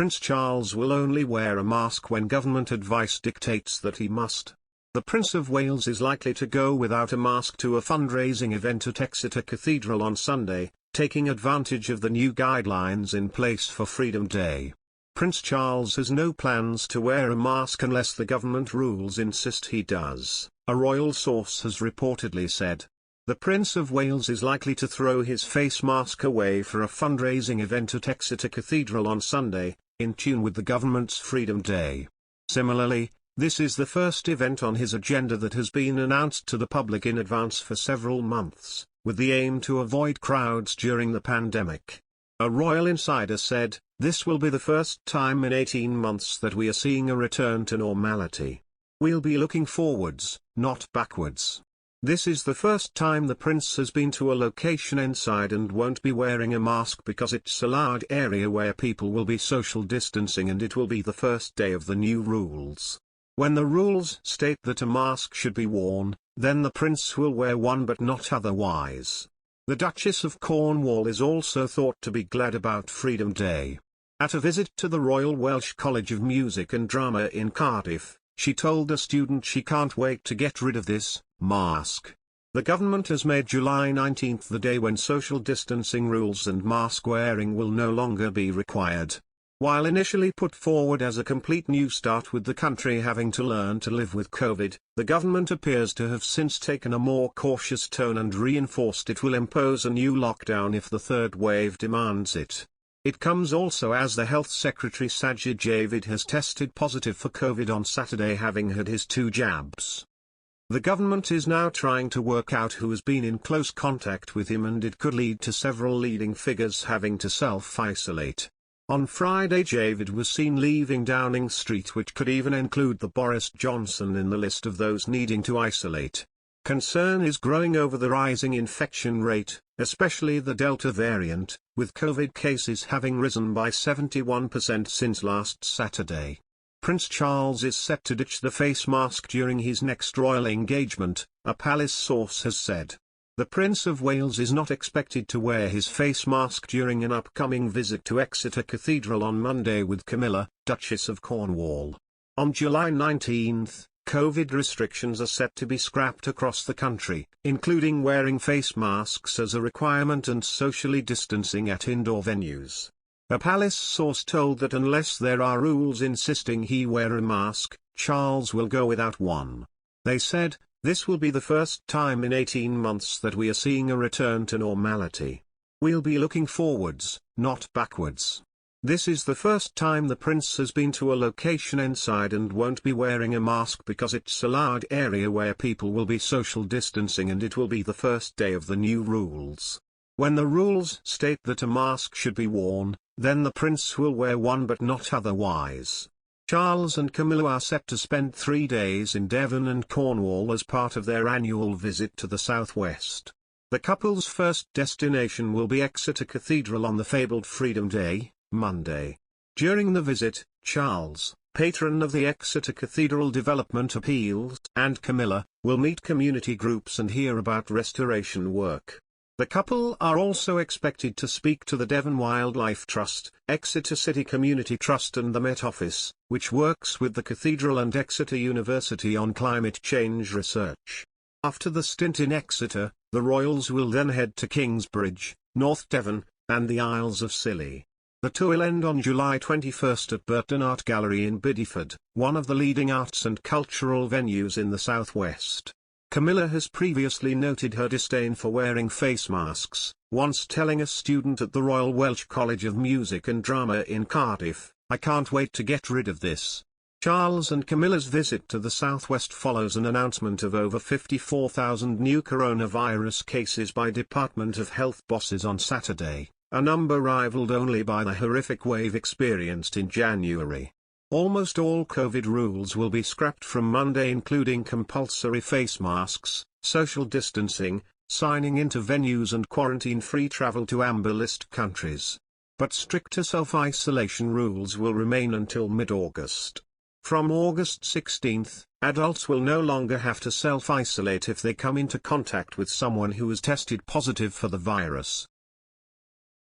Prince Charles will only wear a mask when government advice dictates that he must. The Prince of Wales is likely to go without a mask to a fundraising event at Exeter Cathedral on Sunday, taking advantage of the new guidelines in place for Freedom Day. Prince Charles has no plans to wear a mask unless the government rules insist he does, a royal source has reportedly said. The Prince of Wales is likely to throw his face mask away for a fundraising event at Exeter Cathedral on Sunday, in tune with the government's Freedom Day. Similarly, this is the first event on his agenda that has been announced to the public in advance for several months, with the aim to avoid crowds during the pandemic. A royal insider said, "This will be the first time in 18 months that we are seeing a return to normality. We'll be looking forwards, not backwards. This is the first time the prince has been to a location inside and won't be wearing a mask because it's a large area where people will be social distancing, and it will be the first day of the new rules. When the rules state that a mask should be worn, then the prince will wear one but not otherwise." The Duchess of Cornwall is also thought to be glad about Freedom Day. At a visit to the Royal Welsh College of Music and Drama in Cardiff, she told a student she can't wait to get rid of this mask. The government has made July 19 the day when social distancing rules and mask wearing will no longer be required. While initially put forward as a complete new start with the country having to learn to live with COVID, the government appears to have since taken a more cautious tone and reinforced it will impose a new lockdown if the third wave demands it. It comes also as the Health Secretary Sajid Javid has tested positive for COVID on Saturday, having had his 2 jabs. The government is now trying to work out who has been in close contact with him, and it could lead to several leading figures having to self-isolate. On Friday, Javid was seen leaving Downing Street, which could even include the Boris Johnson in the list of those needing to isolate. Concern is growing over the rising infection rate, especially the Delta variant, with COVID cases having risen by 71% since last Saturday. Prince Charles is set to ditch the face mask during his next royal engagement, a palace source has said. The Prince of Wales is not expected to wear his face mask during an upcoming visit to Exeter Cathedral on Monday with Camilla, Duchess of Cornwall. On July 19, COVID restrictions are set to be scrapped across the country, including wearing face masks as a requirement and socially distancing at indoor venues. A palace source told that unless there are rules insisting he wear a mask, Charles will go without one. They said, "This will be the first time in 18 months that we are seeing a return to normality. We'll be looking forwards, not backwards. This is the first time the prince has been to a location inside and won't be wearing a mask because it's a large area where people will be social distancing, and it will be the first day of the new rules. When the rules state that a mask should be worn, then the prince will wear one but not otherwise." Charles and Camilla are set to spend 3 days in Devon and Cornwall as part of their annual visit to the southwest. The couple's first destination will be Exeter Cathedral on the fabled Freedom Day, Monday. During the visit, Charles, patron of the Exeter Cathedral Development Appeals, and Camilla, will meet community groups and hear about restoration work. The couple are also expected to speak to the Devon Wildlife Trust, Exeter City Community Trust and the Met Office, which works with the Cathedral and Exeter University on climate change research. After the stint in Exeter, the royals will then head to Kingsbridge, North Devon, and the Isles of Scilly. The tour will end on July 21 at Burton Art Gallery in Bideford, one of the leading arts and cultural venues in the southwest. Camilla has previously noted her disdain for wearing face masks, once telling a student at the Royal Welsh College of Music and Drama in Cardiff, "I can't wait to get rid of this." Charles and Camilla's visit to the southwest follows an announcement of over 54,000 new coronavirus cases by Department of Health bosses on Saturday, a number rivaled only by the horrific wave experienced in January. Almost all COVID rules will be scrapped from Monday, including compulsory face masks, social distancing, signing into venues and quarantine-free travel to amber list countries. But stricter self-isolation rules will remain until mid-August. From August 16, adults will no longer have to self-isolate if they come into contact with someone who has tested positive for the virus.